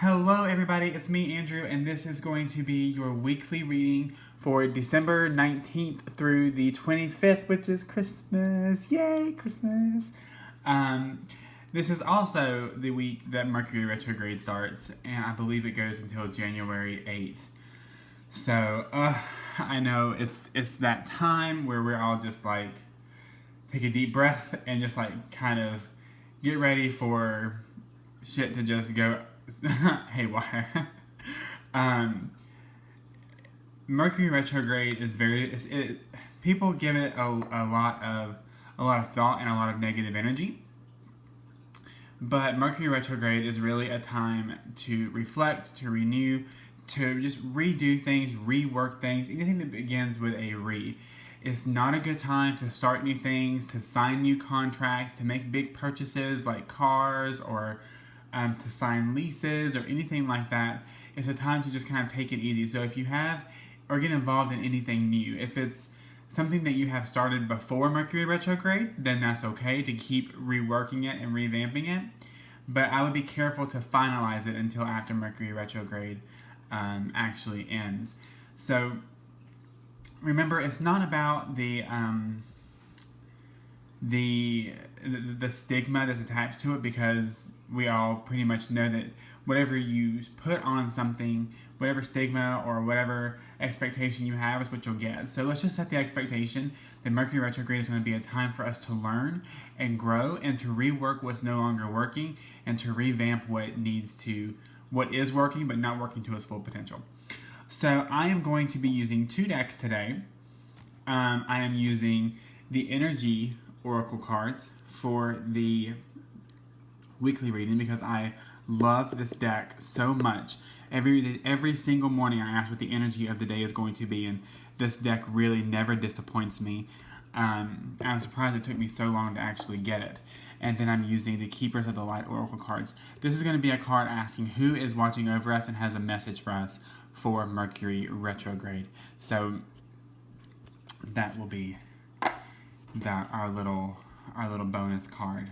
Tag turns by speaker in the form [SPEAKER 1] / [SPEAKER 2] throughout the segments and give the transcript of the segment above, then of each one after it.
[SPEAKER 1] Hello everybody, it's me Andrew, and this is going to be your weekly reading for December 19th through the 25th, which is Christmas. Yay, Christmas! This is also the week that Mercury retrograde starts, and I believe it goes until January 8th. So, I know it's that time where we're all just like, take a deep breath and just like kind of get ready for shit to just go haywire. Mercury retrograde is people give it a lot of thought and a lot of negative energy. But Mercury retrograde is really a time to reflect, to renew, to just redo things, rework things, anything that begins with a re. It's not a good time to start new things, to sign new contracts, to make big purchases like cars or to sign leases or anything like that. It's a time to just kind of take it easy. So if you have or get involved in anything new, if it's something that you have started before Mercury retrograde, then that's okay to keep reworking it and revamping it. But I would be careful to finalize it until after Mercury retrograde actually ends. So remember, it's not about the stigma that's attached to it, because we all pretty much know that whatever you put on something, whatever stigma or whatever expectation you have is what you'll get. So let's just set the expectation that Mercury retrograde is going to be a time for us to learn and grow and to rework what's no longer working and to revamp what is working but not working to its full potential. So I am going to be using two decks today. I am using the Energy Oracle cards for the weekly reading because I love this deck so much. Every single morning I ask what the energy of the day is going to be, and this deck really never disappoints me. I'm surprised it took me so long to actually get it. And then I'm using the Keepers of the Light Oracle cards. This is going to be a card asking who is watching over us and has a message for us for Mercury retrograde. So that will be our little bonus card.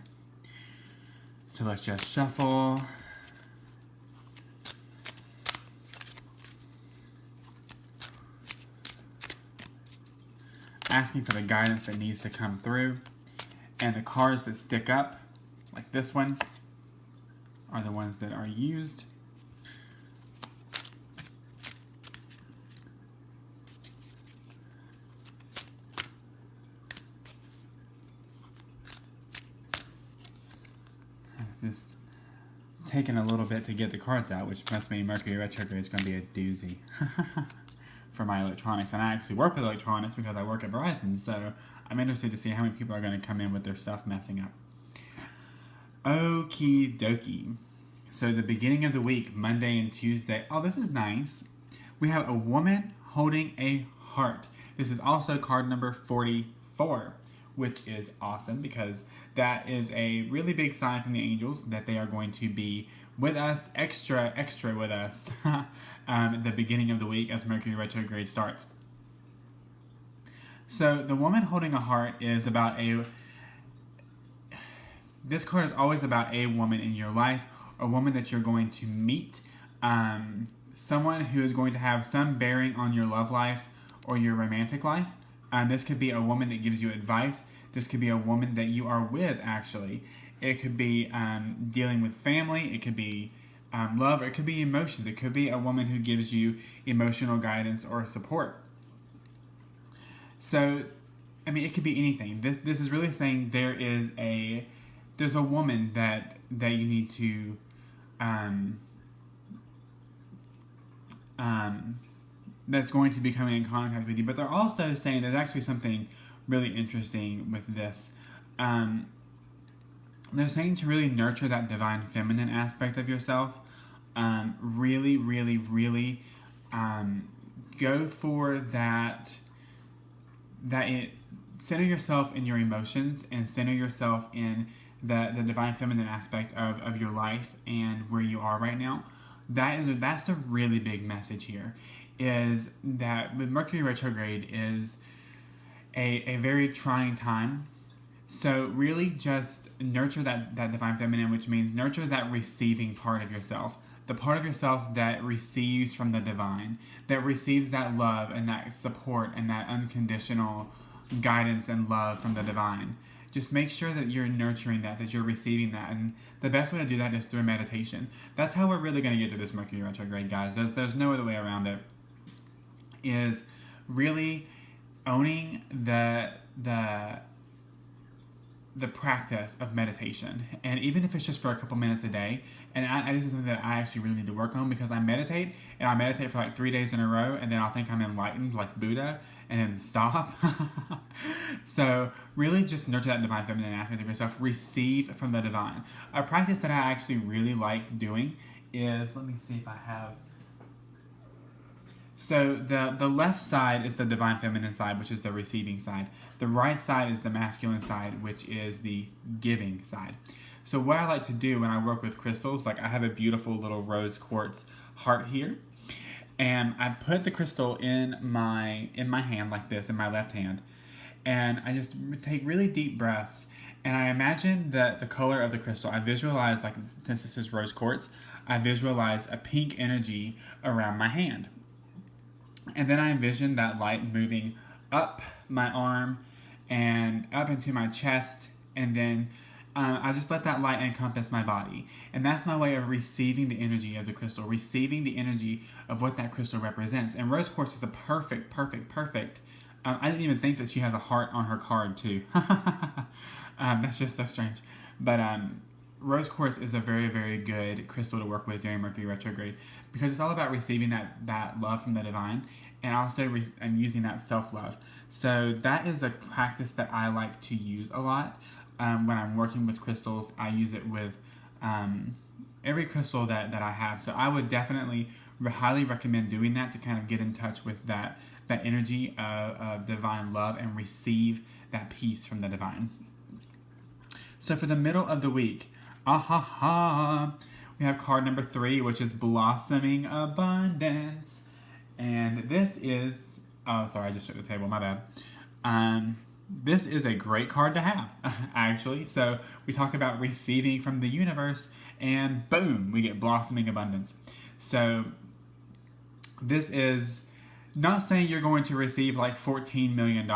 [SPEAKER 1] So let's just shuffle. Asking for the guidance that needs to come through. And the cards that stick up, like this one, are the ones that are used. It's taking a little bit to get the cards out, which must mean Mercury retrograde is going to be a doozy for my electronics. And I actually work with electronics because I work at Verizon, so I'm interested to see how many people are going to come in with their stuff messing up. Okie dokie. So the beginning of the week, Monday and Tuesday. Oh, this is nice. We have a woman holding a heart. This is also card number 44, which is awesome because that is a really big sign from the angels that they are going to be with us, extra with us, at the beginning of the week as Mercury retrograde starts. So the woman holding a heart is about this card is always about a woman in your life, a woman that you're going to meet, someone who is going to have some bearing on your love life or your romantic life. This could be a woman that gives you advice. This could be a woman that you are with, actually. It could be dealing with family. It could be love. Or it could be emotions. It could be a woman who gives you emotional guidance or support. So, I mean, it could be anything. This is really saying there's a woman that you need to that's going to be coming in contact with you. But they're also saying there's actually something really interesting with this. They're saying to really nurture that divine feminine aspect of yourself. Really, really, really go for that. Center yourself in your emotions and center yourself in the divine feminine aspect of your life and where you are right now. That's the really big message here, is that with Mercury retrograde is a very trying time. So really just nurture that divine feminine, which means nurture that receiving part of yourself, the part of yourself that receives from the divine, that receives that love and that support and that unconditional guidance and love from the divine. Just make sure that you're nurturing that you're receiving that. And the best way to do that is through meditation. That's how we're really going to get through this Mercury retrograde, guys. There's no other way around it. Is really owning the practice of meditation. And even if it's just for a couple minutes a day, and this is something that I actually really need to work on, because I meditate, and I meditate for like 3 days in a row, and then I'll think I'm enlightened like Buddha, and then stop. So really just nurture that divine feminine aspect of yourself. Receive from the divine. A practice that I actually really like doing is, let me see if I have. So the left side is the divine feminine side, which is the receiving side. The right side is the masculine side, which is the giving side. So what I like to do when I work with crystals, like I have a beautiful little rose quartz heart here, and I put the crystal in my hand like this, in my left hand, and I just take really deep breaths, and I imagine that the color of the crystal, I visualize, like since this is rose quartz, I visualize a pink energy around my hand. And then I envision that light moving up my arm and up into my chest, and then I just let that light encompass my body. And that's my way of receiving the energy of the crystal, receiving the energy of what that crystal represents. And rose quartz is a perfect. I didn't even think that she has a heart on her card too. That's just so strange. But rose quartz is a very good crystal to work with during Mercury retrograde, because it's all about receiving that love from the divine, and also and using that self-love. So that is a practice that I like to use a lot when I'm working with crystals. I use it with every crystal that I have. So I would definitely highly recommend doing that to kind of get in touch with that energy of divine love and receive that peace from the divine. So for the middle of the week, we have card number 3, which is Blossoming Abundance. And this is, oh, sorry, I just shook the table, my bad. This is a great card to have, actually. So we talk about receiving from the universe, and boom, we get Blossoming Abundance. So this is not saying you're going to receive like $14 million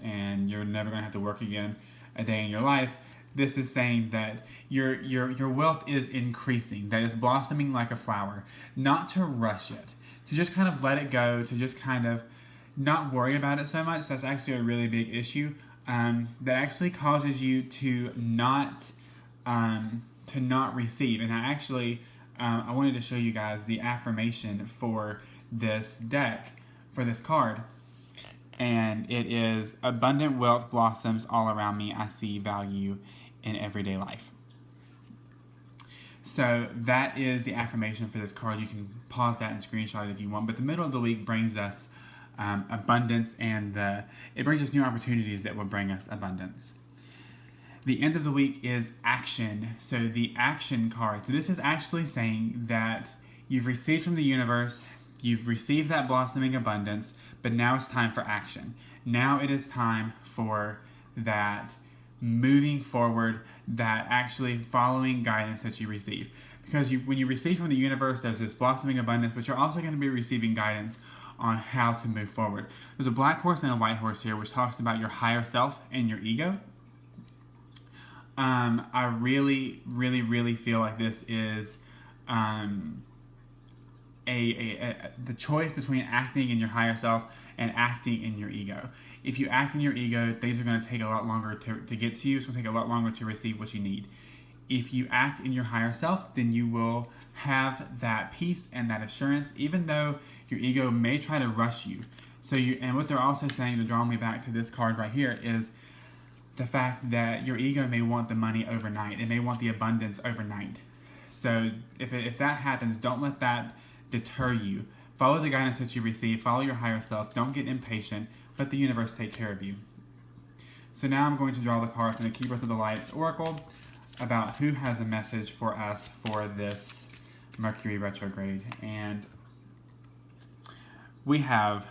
[SPEAKER 1] and you're never going to have to work again a day in your life. This is saying that your wealth is increasing, that it's blossoming like a flower. Not to rush it, to just kind of let it go, to just kind of not worry about it so much. That's actually a really big issue that actually causes you to not receive. And I wanted to show you guys the affirmation for this deck, for this card. And it is, abundant wealth blossoms all around me. I see value in everyday life. So that is the affirmation for this card. You can pause that and screenshot it if you want. But the middle of the week brings us abundance, and it brings us new opportunities that will bring us abundance. The end of the week is action. So the action card. So this is actually saying that you've received from the universe, you've received that blossoming abundance, but now it's time for action. Now it is time for that moving forward, that actually following guidance that you receive. Because when you receive from the universe, there's this blossoming abundance, but you're also going to be receiving guidance on how to move forward. There's a black horse and a white horse here, which talks about your higher self and your ego. I really feel like this is the choice between acting in your higher self and acting in your ego. If you act in your ego, things are going to take a lot longer to get to you. It's going to take a lot longer to receive what you need. If you act in your higher self, then you will have that peace and that assurance, even though your ego may try to rush you. And what they're also saying, to draw me back to this card right here, is the fact that your ego may want the money overnight. It may want the abundance overnight. So if that happens, don't let that deter you. Follow the guidance that you receive. Follow your higher self. Don't get impatient. Let the universe take care of you. So now I'm going to draw the card from the Keepers of the Light Oracle about who has a message for us for this Mercury retrograde. And we have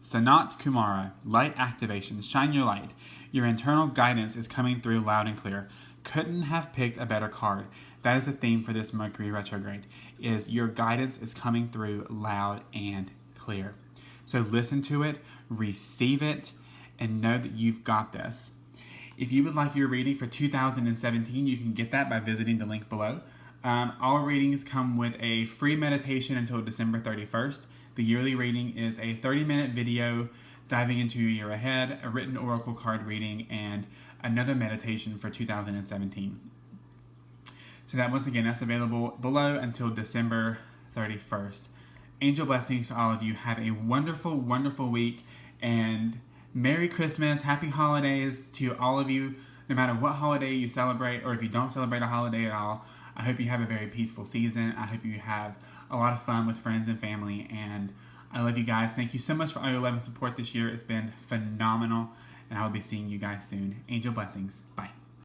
[SPEAKER 1] Sanat Kumara, light activation. Shine your light. Your internal guidance is coming through loud and clear. couldn't have picked a better card. That is the theme for this Mercury retrograde, is your guidance is coming through loud and clear. So listen to it, receive it, and know that you've got this. If you would like your reading for 2017, you can get that by visiting the link below. All readings come with a free meditation until December 31st. The yearly reading is a 30-minute video diving into your year ahead, a written oracle card reading, and another meditation for 2017. So that, once again, that's available below until December 31st. Angel blessings to all of you. Have a wonderful, wonderful week, and Merry Christmas, Happy Holidays to all of you, no matter what holiday you celebrate, or if you don't celebrate a holiday at all. I hope you have a very peaceful season. I hope you have a lot of fun with friends and family, and I love you guys. Thank you so much for all your love and support this year. It's been phenomenal, and I will be seeing you guys soon. Angel blessings. Bye.